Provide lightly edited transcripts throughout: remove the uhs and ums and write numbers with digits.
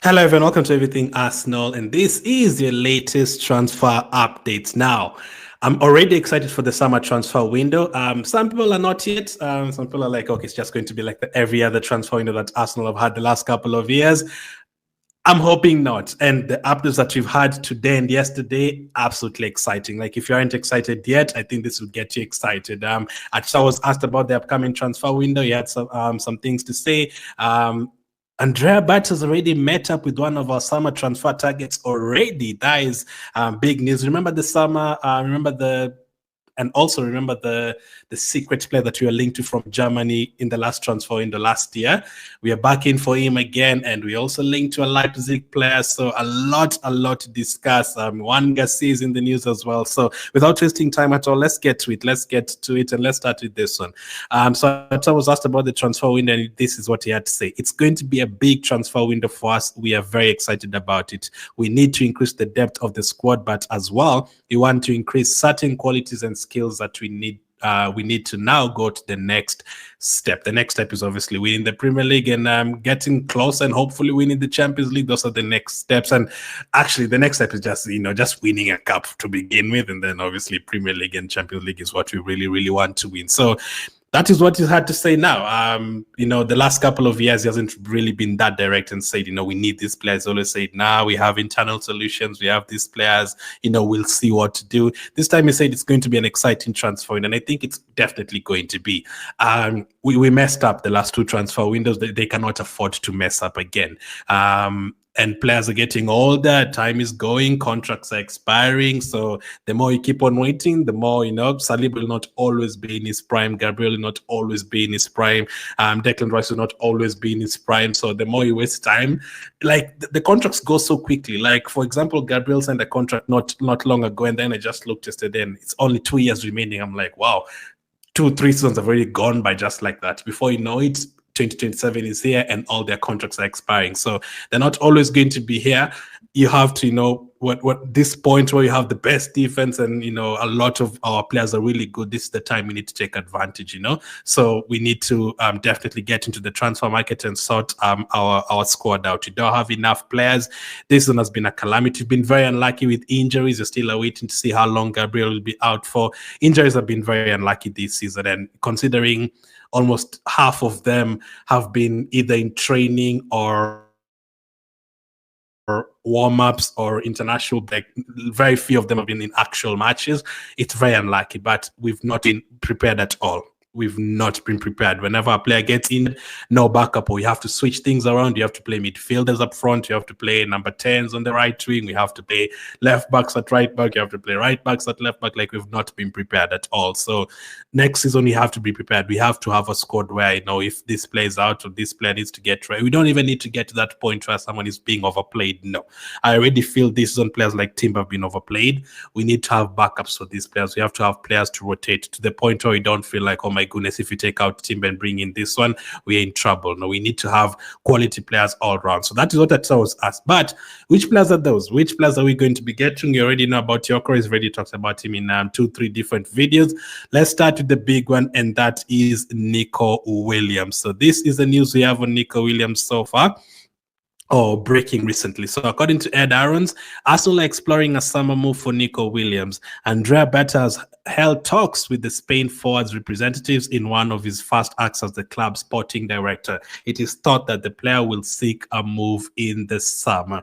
Hello, everyone. Welcome to Everything Arsenal, and this is your latest transfer updates. Now, I'm already excited for the summer transfer window. Some people are not yet. Some people are like, okay, it's just going to be like every other transfer window that Arsenal have had the last couple of years. I'm hoping not. And the updates that we've had today and yesterday, absolutely exciting. Like, if you aren't excited yet, I think this will get you excited. Arteta was asked about the upcoming transfer window. He had some things to say. Andrea Bat has already met up with one of our summer transfer targets already. That is big news. Remember the summer, and also remember the secret player that we were linked to from Germany in the last transfer in the last year. We are back in for him again, and we also linked to a Leipzig player. So a lot to discuss. Juan Gracia is in the news as well. So without wasting time at all, let's get to it. And let's start with this one. So I was asked about the transfer window, and this is what he had to say. It's going to be a big transfer window for us. We are very excited about it. We need to increase the depth of the squad, but as well, we want to increase certain qualities and skills that we need to now go to the next step. The next step is obviously winning the Premier League and getting close and hopefully winning the Champions League. Those are the next steps. And actually, the next step is just winning a cup to begin with, and then obviously Premier League and Champions League is what we really want to win. So that is what he's had to say now. The last couple of years, he hasn't really been that direct and said, we need these players. He always said, we have internal solutions. We have these players, we'll see what to do. This time he said it's going to be an exciting transfer, and I think it's definitely going to be. We messed up the last two transfer windows. They cannot afford to mess up again. And players are getting older, time is going, contracts are expiring. So the more you keep on waiting, the more, Saliba will not always be in his prime. Gabriel will not always be in his prime. Declan Rice will not always be in his prime. So the more you waste time, like the contracts go so quickly. Like, for example, Gabriel signed a contract not long ago, and then I just looked yesterday and it's only 2 years remaining. I'm like, wow, 2-3 seasons have already gone by just like that. Before you know it, 2027 is here and all their contracts are expiring. So they're not always going to be here. You have to, what this point where you have the best defense and, a lot of our players are really good. This is the time we need to take advantage, So we need to definitely get into the transfer market and sort our squad out. We don't have enough players. This one has been a calamity. We've been very unlucky with injuries. You're still waiting to see how long Gabriel will be out for. Injuries have been very unlucky this season. And considering almost half of them have been either in training or warm-ups or international break. Very few of them have been in actual matches. It's very unlucky, but we've not been prepared at all. We've not been prepared. Whenever a player gets in, no backup, or you have to switch things around. You have to play midfielders up front. You have to play number 10s on the right wing. We have to play left backs at right back. You have to play right backs at left back. Like, we've not been prepared at all. So next season, we have to be prepared. We have to have a squad where, if this player is out or this player needs to get right. We don't even need to get to that point where someone is being overplayed. No. I already feel this season players like Timber have been overplayed. We need to have backups for these players. We have to have players to rotate to the point where we don't feel like, oh my goodness, if you take out Timber and bring in this one, we're in trouble. No, we need to have quality players all around. So that is what I was asked. But which players are those? Which players are we going to be getting? You already know about Yoko. He's already talked about him in 2-3 different videos. Let's start with the big one, and that is Nico Williams. So this is the news we have on Nico Williams so far. Breaking recently. So according to Ed Aarons, Arsenal are exploring a summer move for Nico Williams. Andrea Berta has held talks with the Spain forwards representatives in one of his first acts as the club's sporting director. It is thought that the player will seek a move in the summer.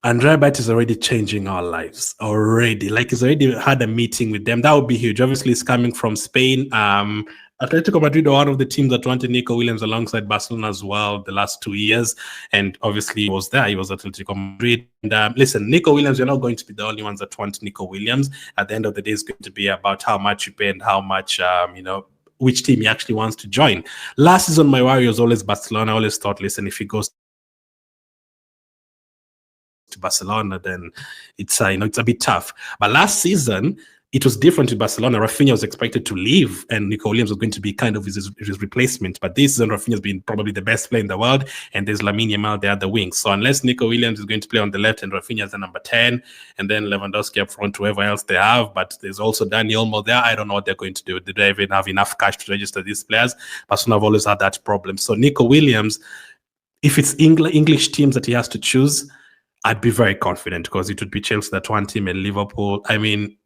Andrea Berta is already changing our lives already. Like, he's already had a meeting with them. That would be huge. Obviously, it's coming from Spain. Atletico Madrid are one of the teams that wanted Nico Williams alongside Barcelona as well the last 2 years. And obviously he was there. He was Atletico Madrid. And listen, Nico Williams, you're not going to be the only ones that want Nico Williams. At the end of the day, it's going to be about how much you pay and how much, which team he actually wants to join. Last season, my worry was always Barcelona. I always thought, listen, if he goes to Barcelona, then it's a bit tough. But last season, it was different with Barcelona. Rafinha was expected to leave, and Nico Williams was going to be kind of his replacement. But this season, Rafinha has been probably the best player in the world, and there's Lamine Yamal there at the wing. So unless Nico Williams is going to play on the left and Rafinha is the number 10, and then Lewandowski up front, whoever else they have, but there's also Daniel Olmo there. I don't know what they're going to do. Did they even have enough cash to register these players? Barcelona have always had that problem. So Nico Williams, if it's English teams that he has to choose, I'd be very confident because it would be Chelsea that one team and Liverpool. I mean,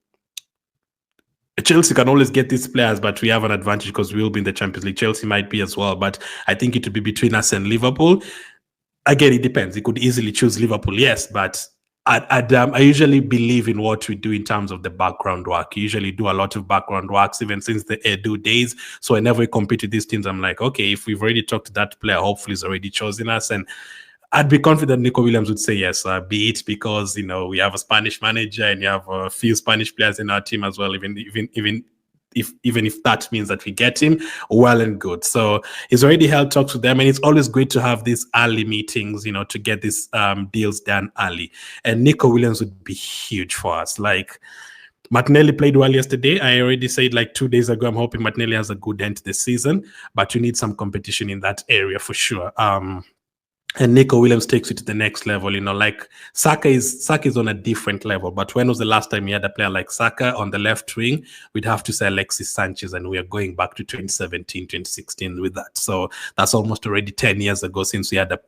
Chelsea can always get these players, but we have an advantage because we will be in the Champions League. Chelsea might be as well, but I think it would be between us and Liverpool. Again, it depends. He could easily choose Liverpool, yes, but I usually believe in what we do in terms of the background work. You usually do a lot of background works, even since the Edu days. So whenever we compete with these teams, I'm like, okay, if we've already talked to that player, hopefully he's already chosen us. And I'd be confident Nico Williams would say yes, be it because, we have a Spanish manager and you have a few Spanish players in our team as well, even if that means that we get him, well and good. So he's already held talks with them, and it's always great to have these early meetings, to get these deals done early. And Nico Williams would be huge for us. Like, Martinelli played well yesterday. I already said 2 days ago, I'm hoping Martinelli has a good end to the season, but you need some competition in that area for sure. And Nico Williams takes it to the next level. Like Saka is on a different level. But when was the last time you had a player like Saka on the left wing? We'd have to say Alexis Sanchez, and we are going back to 2017, 2016 with that. So that's almost already 10 years ago since we had a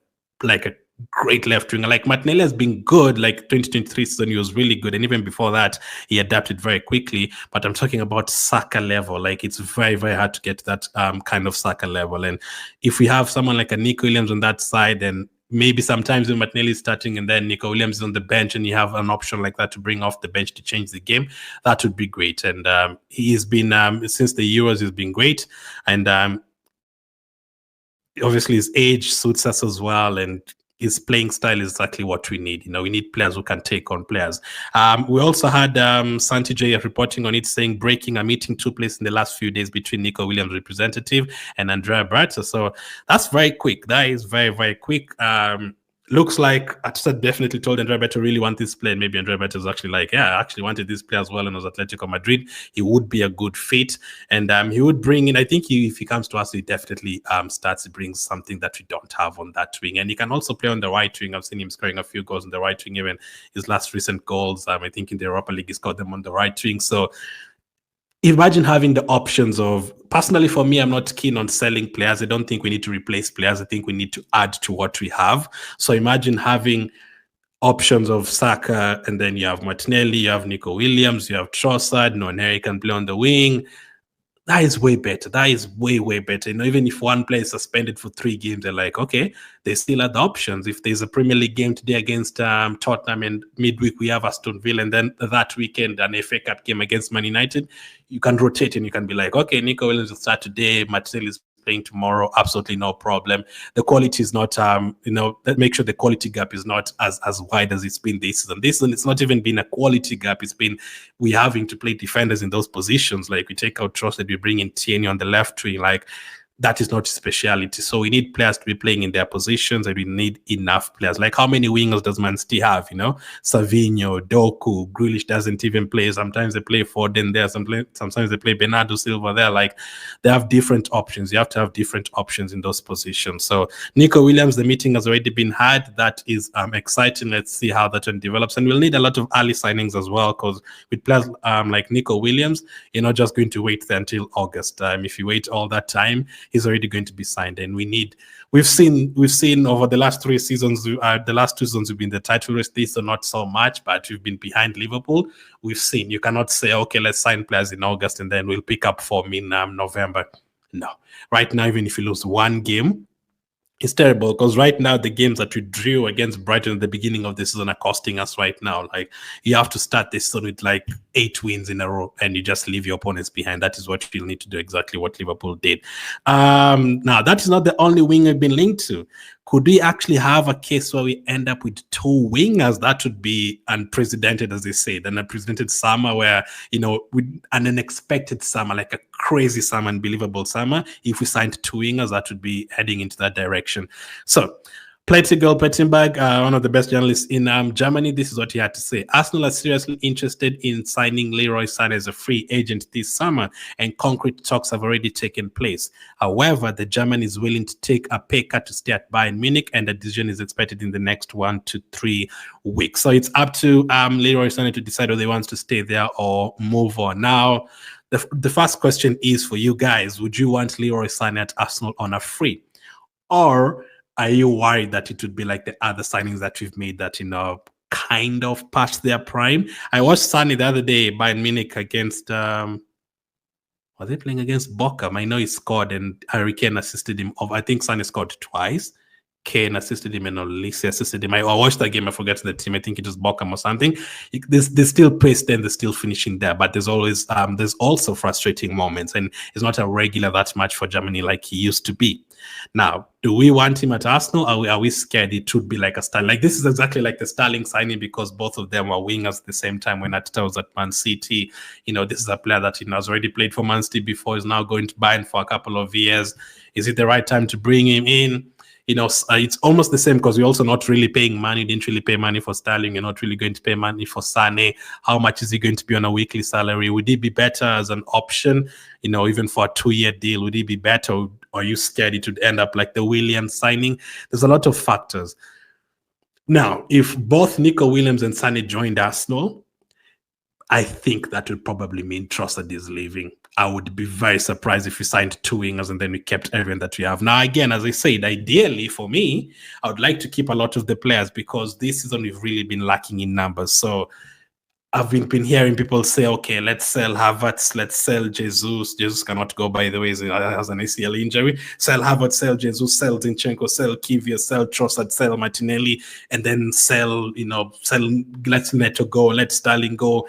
great left winger. Like Martinelli has been good. Like 2023 season, he was really good, and even before that, he adapted very quickly. But I'm talking about Saka level. Like, it's very, very hard to get to that kind of Saka level. And if we have someone like a Nico Williams on that side, then maybe sometimes when Martinelli is starting and then Nico Williams is on the bench, and you have an option like that to bring off the bench to change the game, that would be great. And he's been since the Euros, he's been great, and obviously his age suits us as well, and his playing style is exactly what we need. We need players who can take on players. We also had Santi J reporting on it, saying breaking a meeting took place in the last few days between Nico Williams' representative and Andrea Berta. So that's very quick. That is very, very quick. Looks like Arteta definitely told Andrea Berta really want this player. Maybe Andrea Berta was actually like, yeah, I actually wanted this player as well, and was Atletico Madrid. He would be a good fit, and he would bring in. I think if he comes to us, he definitely starts to bring something that we don't have on that wing, and he can also play on the right wing. I've seen him scoring a few goals on the right wing. Even his last recent goals, I think in the Europa League, he scored them on the right wing. So imagine having the options of, personally for me, I'm not keen on selling players. I don't think we need to replace players. I think we need to add to what we have. So imagine having options of Saka, and then you have Martinelli, you have Nico Williams, you have Trossard, Noneri can play on the wing. That is way better. That is way, way better. Even if one player is suspended for 3 games, they're like, okay, they still have the options. If there's a Premier League game today against Tottenham, and midweek we have Aston Villa, and then that weekend an FA Cup game against Man United, you can rotate and you can be like, okay, Nico Williams will start today, Martinelli is playing tomorrow, absolutely no problem. The quality is not, make sure the quality gap is not as wide as it's been this season. This season, it's not even been a quality gap. It's been we having to play defenders in those positions. Like, we take out Trossard, we bring in Tierney on the left wing. Like, that is not his speciality. So we need players to be playing in their positions, and we need enough players. Like, how many wingers does Man City have? Savinho, Doku, Grealish doesn't even play. Sometimes they play Foden there. Sometimes they play Bernardo Silva there. Like, they have different options. You have to have different options in those positions. So Nico Williams, the meeting has already been had. That is exciting. Let's see how that one develops. And we'll need a lot of early signings as well, because with players like Nico Williams, you're not just going to wait there until August. If you wait all that time, he's already going to be signed, and we've seen over the last 3 seasons, the last 2 seasons we've been the title race. This or not so much, but we've been behind Liverpool. We've seen, you cannot say, okay, let's sign players in August and then we'll pick up form in November. No, right now, even if you lose 1 game, it's terrible, because right now the games that we drew against Brighton at the beginning of the season are costing us right now. Like, you have to start this season with 8 wins in a row, and you just leave your opponents behind. That is what you'll need to do, exactly what Liverpool did. Now, that is not the only wing we've been linked to. Could we actually have a case where we end up with 2 wingers? That would be unprecedented, as they say, an unprecedented summer where, with an unexpected summer, like a crazy summer, unbelievable summer. If we signed 2 wingers, that would be heading into that direction. So, Plettenberg, one of the best journalists in Germany, this is what he had to say. Arsenal are seriously interested in signing Leroy Sane as a free agent this summer, and concrete talks have already taken place. However, the German is willing to take a pay cut to stay at Bayern Munich, and a decision is expected in the next 1 to 3 weeks. So it's up to Leroy Sane to decide whether he wants to stay there or move on. Now, the first question is for you guys: would you want Leroy Sane at Arsenal on a free? Or are you worried that it would be like the other signings that we've made that, kind of past their prime? I watched Sane the other day, Bayern Munich against, was they playing against Bochum? I know he scored and Harry Kane assisted him. I think Sane scored twice. Kane assisted him and Olise assisted him. I watched that game. I forget the team. I think it was Bochum or something. There's still pace there. They're still finishing there, but there's also frustrating moments, and he's not a regular that much for Germany like he used to be. Now, do we want him at Arsenal? Are we scared it would be like a Sterling? Like, this is exactly like the Sterling signing, because both of them were wingers at the same time when Arteta was at Man City. This is a player that has already played for Man City before, is now going to Bayern for a couple of years. Is it the right time to bring him in? It's almost the same, because we're also not really paying money. Didn't really pay money for Sterling. You're not really going to pay money for Sane. How much is he going to be on a weekly salary? Would he be better as an option, even for a 2-year deal? Would he be better? Or are you scared it would end up like the Williams signing? There's a lot of factors. Now, if both Nico Williams and Sane joined Arsenal, I think that would probably mean Trossard is leaving. I would be very surprised if we signed 2 wingers and then we kept everyone that we have. Now, again, as I said, ideally for me, I would like to keep a lot of the players, because this season we've really been lacking in numbers. So I've been hearing people say, okay, let's sell Havertz, let's sell Jesus. Jesus cannot go, by the way, he has an ACL injury. Sell Havertz, sell Jesus, sell Zinchenko, sell Kvyat, sell Trossard, sell Martinelli, and then let Neto go, let Sterling go.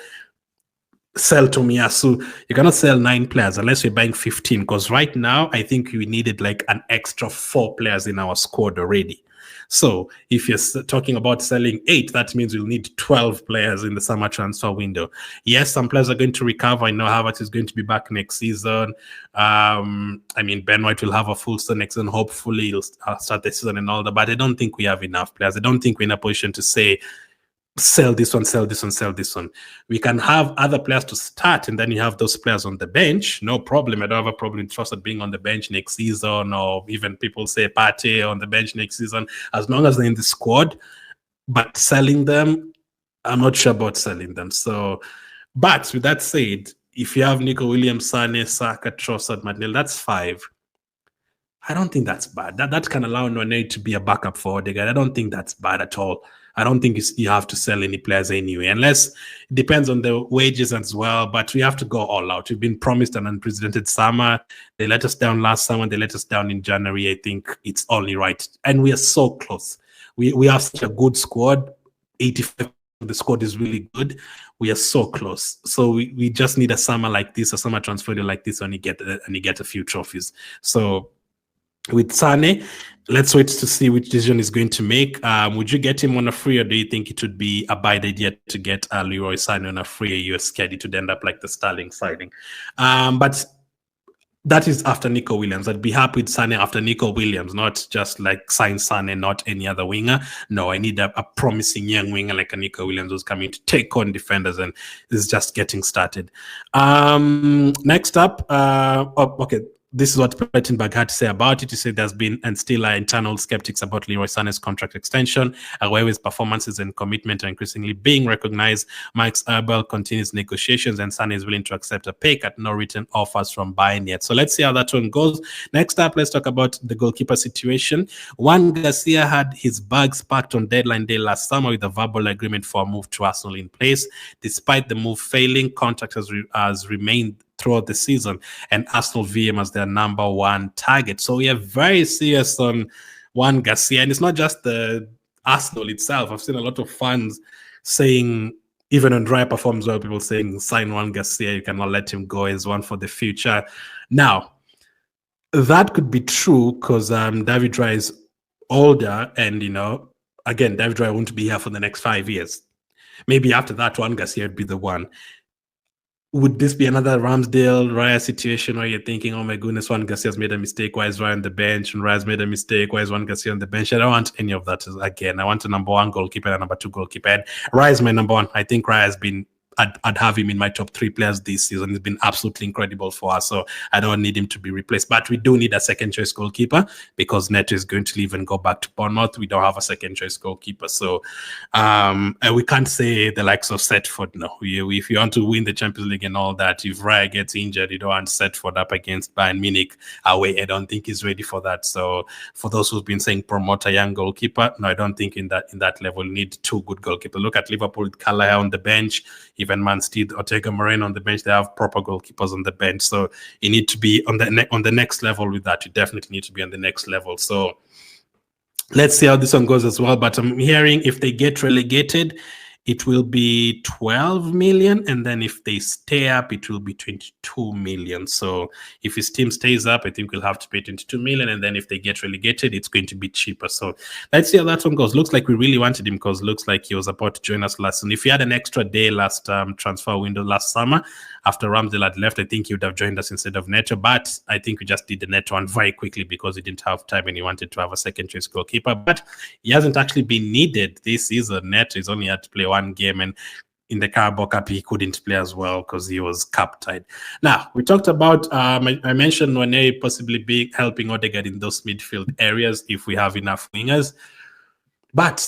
Sell Tomiyasu. You cannot sell 9 players unless we're buying 15, because right now I think we needed like an extra 4 players in our squad already. So if you're talking about selling 8, that means we'll need 12 players in the summer transfer window. Yes, some players are going to recover. I know Havertz is going to be back next season. Ben White will have a full season next season. Hopefully he'll start the season and all that, but I don't think we have enough players. I don't think we're in a position to say, sell this one, sell this one, sell this one. We can have other players to start, and then you have those players on the bench. No problem. I don't have a problem with Trossard being on the bench next season, or even people say Partey on the bench next season, as long as they're in the squad. But selling them, I'm not sure about selling them. So, but with that said, if you have Nico Williams, Sane, Saka, Trossard, Martinelli, that's 5. I don't think that's bad. That can allow Nene to be a backup for Odegaard. I don't think that's bad at all. I don't think you have to sell any players anyway, unless it depends on the wages as well. But we have to go all out. We've been promised an unprecedented summer. They let us down last summer. They let us down in January. I think it's only right. And we are so close. We have such a good squad. 85% of the squad is really good. We are so close. So we just need a summer like this, a summer transfer like this, and you get a few trophies. So with Sane, let's wait to see which decision he's going to make. Would you get him on a free, or do you think it would be a bad idea to get Leroy Sane on a free? You're scared it would end up like the Sterling signing. But that is after Nico Williams. I'd be happy with Sane after Nico Williams, not just like sign Sane, not any other winger. No, I need a promising young winger like a Nico Williams who's coming to take on defenders and is just getting started. Next up, okay. This is what Plettenberg had to say about it. He said there's been and still are internal skeptics about Leroy Sane's contract extension. However, his performances and commitment are increasingly being recognized. Mike's Erbel continues negotiations, and Sane is willing to accept a pay cut. No written offers from Bayern yet. So let's see how that one goes. Next up, let's talk about the goalkeeper situation. Juan Gracia had his bags packed on deadline day last summer with a verbal agreement for a move to Arsenal in place. Despite the move failing, contract has remained throughout the season, and Arsenal view him as their number 1 target. So we are very serious on Juan Gracia, and it's not just the Arsenal itself. I've seen a lot of fans saying, even on dry performs well, people saying, sign Juan Gracia, you cannot let him go, he's one for the future. Now, that could be true because David Raya is older, and again, David Raya won't be here for the next 5 years. Maybe after that, Juan Gracia would be the one. Would this be another Ramsdale Raya situation where you're thinking, oh my goodness, Juan Garcia's made a mistake, why is Raya on the bench? And Raya's made a mistake, why is Juan Garcia on the bench? I don't want any of that again. I want a number 1 goalkeeper and a number 2 goalkeeper. And Raya is my number 1. I think Raya has been I'd have him in my top 3 players this season. He's been absolutely incredible for us, so I don't need him to be replaced. But we do need a second choice goalkeeper because Neto is going to leave and go back to Bournemouth. We don't have a second choice goalkeeper, so and we can't say the likes of Setford. No, if you want to win the Champions League and all that, if Raya gets injured, you don't want Setford up against Bayern Munich away. I don't think he's ready for that. So for those who've been saying promote a young goalkeeper, no, I don't think in that level you need 2 good goalkeepers. Look at Liverpool with Carlisle on the bench, even Man City, Ortega Moreno on the bench. They have proper goalkeepers on the bench. So you need to be on the next level with that. You definitely need to be on the next level. So let's see how this one goes as well. But I'm hearing if they get relegated, it will be 12 million, and then if they stay up, it will be 22 million. So if his team stays up, I think we'll have to pay 22 million, and then if they get relegated, it's going to be cheaper. So let's see how that one goes. Looks like we really wanted him because looks like he was about to join us last season. If he had an extra day last transfer window last summer, after Ramsdale had left, I think he would have joined us instead of Neto. But I think we just did the Neto one very quickly because he didn't have time and he wanted to have a second choice goalkeeper. But he hasn't actually been needed this season. Neto is only had to play 1 game, and in the Carabao Cup he couldn't play as well because he was cup tied. Now we talked about I mentioned Nwaneri possibly be helping Odegaard in those midfield areas if we have enough wingers, but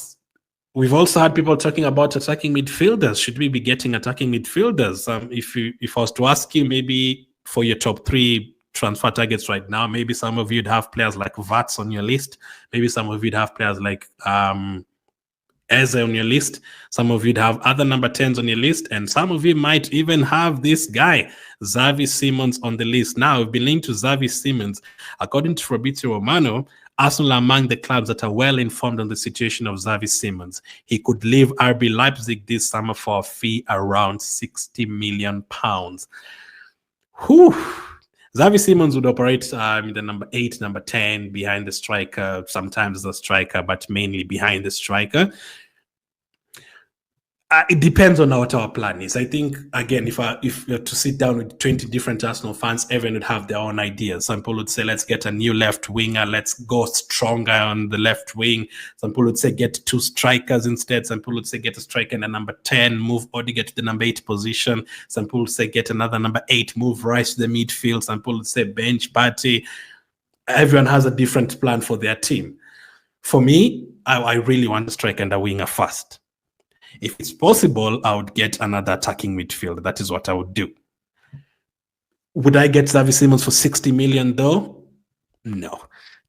we've also had people talking about attacking midfielders. Should we be getting attacking midfielders? If I was to ask you, maybe for your top 3 transfer targets right now, maybe some of you'd have players like Vats on your list. Maybe some of you'd have players like Eze on your list. Some of you'd have other number 10s on your list, and some of you might even have this guy, Xavi Simons, on the list. Now, we've been linked to Xavi Simons. According to Fabrizio Romano, Arsenal are among the clubs that are well informed on the situation of Xavi Simons. He could leave RB Leipzig this summer for a fee around £60 million. Whew. Xavi Simons would operate in the number 8, number 10, behind the striker, sometimes the striker, but mainly behind the striker. It depends on what our plan is. I think, again, if we have to sit down with 20 different Arsenal fans, everyone would have their own ideas. Some people would say, let's get a new left winger. Let's go stronger on the left wing. Some people would say, get 2 strikers instead. Some people would say, get a striker in the number 10, move Odegaard to the number 8 position. Some people would say, get another number 8, move Rice to the midfield. Some people would say, bench Partey. Everyone has a different plan for their team. For me, I really want a striker and a winger first. If it's possible, I would get another attacking midfielder. That is what I would do. Would I get Xavi Simons for 60 million though? No.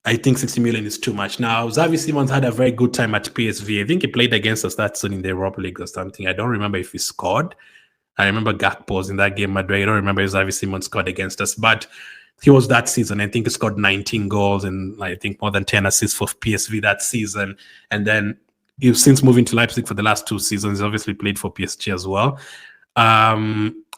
I think 60 million is too much. Now, Xavi Simons had a very good time at PSV. I think he played against us that season in the Europa League or something. I don't remember if he scored. I remember Gakpo was in that game, but I don't remember if Xavi Simons scored against us. But he was that season. I think he scored 19 goals and I think more than 10 assists for PSV that season. And then since moving to Leipzig for the last 2 seasons, he's obviously played for PSG as well.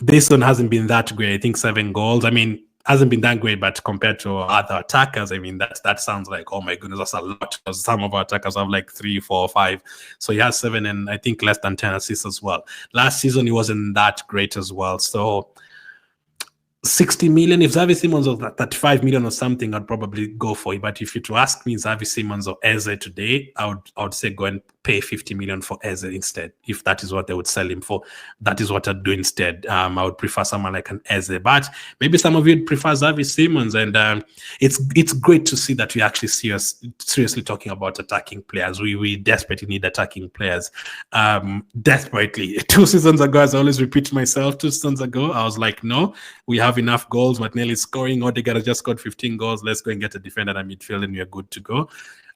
This one hasn't been that great. I think 7 goals. I mean, hasn't been that great, but compared to other attackers, I mean, that sounds like, oh my goodness, that's a lot. Because some of our attackers have like 3, 4, 5. So he has 7 and I think less than 10 assists as well. Last season, he wasn't that great as well. So 60 million, if Xavi Simons was at 35 million or something, I'd probably go for it. But if you to ask me Xavi Simons or Eze today, I would say go and pay 50 million for Eze instead. If that is what they would sell him for, that is what I'd do instead. I would prefer someone like an Eze, but maybe some of you would prefer Xavi Simons. And it's great to see that we actually seriously talking about attacking players. We desperately need attacking players. Desperately. 2 seasons ago, as I always repeat myself, 2 seasons ago, I was like, no, we have enough goals. Martinelli is scoring. Odegaard has just scored 15 goals. Let's go and get a defender and a midfield and we are good to go.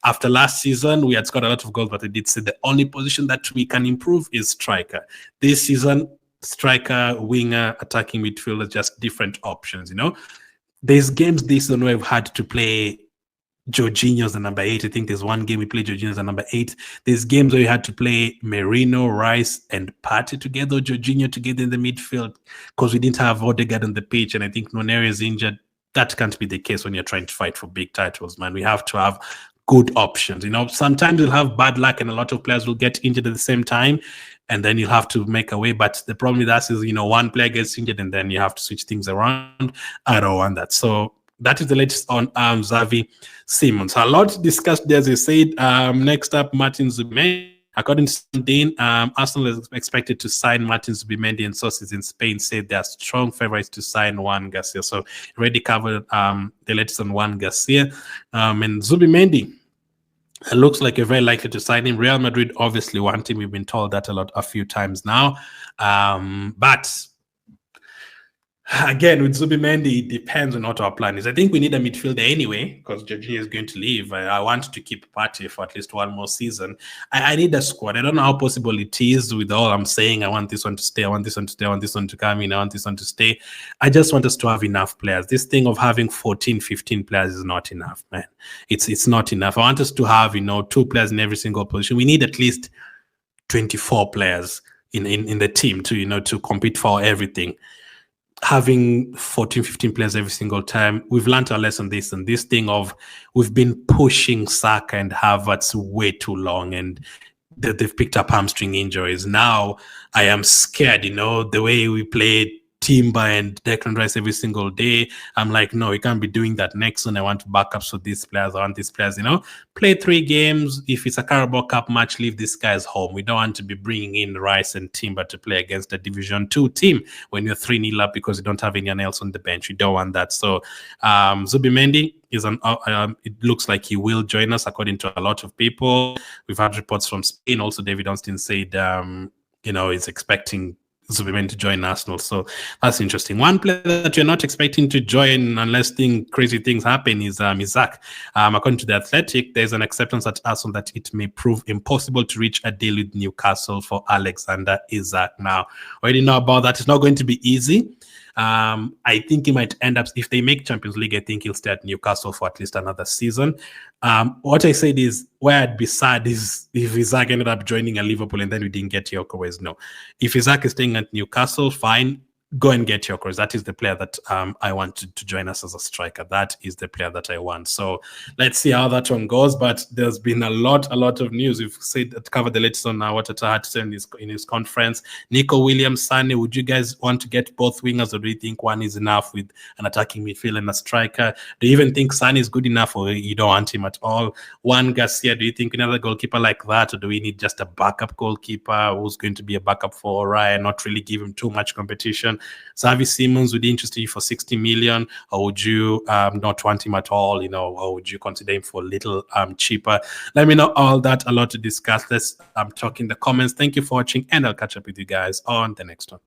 After last season, we had scored a lot of goals, but I did say the only position that we can improve is striker. This season, striker, winger, attacking midfielder, just different options, you know. There's games this season where we've had to play Jorginho as the number 8. I think there's one game we played Jorginho as the number 8. There's games where we had to play Merino, Rice, and Partey together, Jorginho together in the midfield, because we didn't have Odegaard on the pitch, and I think Nwaneri is injured. That can't be the case when you're trying to fight for big titles, man. We have to have good options. You know, sometimes you'll have bad luck and a lot of players will get injured at the same time, and then you'll have to make a way. But the problem with us is, you know, one player gets injured and then you have to switch things around. I don't want that. So that is the latest on Xavi Simons. A lot discussed there, as I said. Next up, Martin Zubimendi. According to Dean, Arsenal is expected to sign Martin Zubimendi, and sources in Spain say they are strong favorites to sign Juan Garcia. So already covered the latest on Juan Garcia. And Zubimendi, it looks like you're very likely to sign him. Real Madrid obviously want him. We've been told that a few times now. But again, with Zubimendi, it depends on what our plan is. I think we need a midfielder anyway, because Jorginho is going to leave. I want to keep Partey for at least one more season. I need a squad. I don't know how possible it is with all I'm saying. I want this one to stay. I want this one to stay. I want this one to come in. I want this one to stay. I just want us to have enough players. This thing of having 14, 15 players is not enough, man. It's not enough. I want us to have, 2 players in every single position. We need at least 24 players in the team to, to compete for everything. Having 14, 15 players every single time, we've learned our lesson this thing of we've been pushing Saka and Havertz way too long, and they've picked up hamstring injuries. Now I am scared, the way we play Timber and Declan Rice every single day. I'm like, no, we can't be doing that next one. I want backups for these players. I want these players, play 3 games. If it's a Carabao Cup match, leave these guys home. We don't want to be bringing in Rice and Timber to play against a Division 2 team when you're 3-0 up because you don't have anyone else on the bench. You don't want that. So Zubimendi is it looks like he will join us according to a lot of people. We've had reports from Spain. Also, David Onstin said, he's expecting Zubimendi to join Arsenal. So that's interesting. One player that you're not expecting to join unless crazy things happen is Isak. According to The Athletic, there's an acceptance at Arsenal that it may prove impossible to reach a deal with Newcastle for Alexander Isak. Now, already know about that. It's not going to be easy. I think he might end up, if they make Champions League, I think he'll stay at Newcastle for at least another season. What I said is, where I'd be sad is if Isak ended up joining a Liverpool and then we didn't get Gyökeres. No. If Isak is staying at Newcastle, fine. Go and get Gyökeres. That is the player that I want to join us as a striker. That is the player that I want. So let's see how that one goes. But there's been a lot of news. We've covered the latest on what Arteta had to say in his conference. Nico Williams, Sane, would you guys want to get both wingers, or do you think one is enough with an attacking midfield and a striker? Do you even think Sane is good enough, or you don't want him at all? Juan Garcia, do you think another goalkeeper like that, or do we need just a backup goalkeeper who's going to be a backup for Ryan, not really give him too much competition? Xavi Simons, would he interest you for 60 million, or would you not want him at all, or would you consider him for a little cheaper? Let me know all that. A lot to discuss. Let's talk in the comments. Thank you for watching, and I'll catch up with you guys on the next one.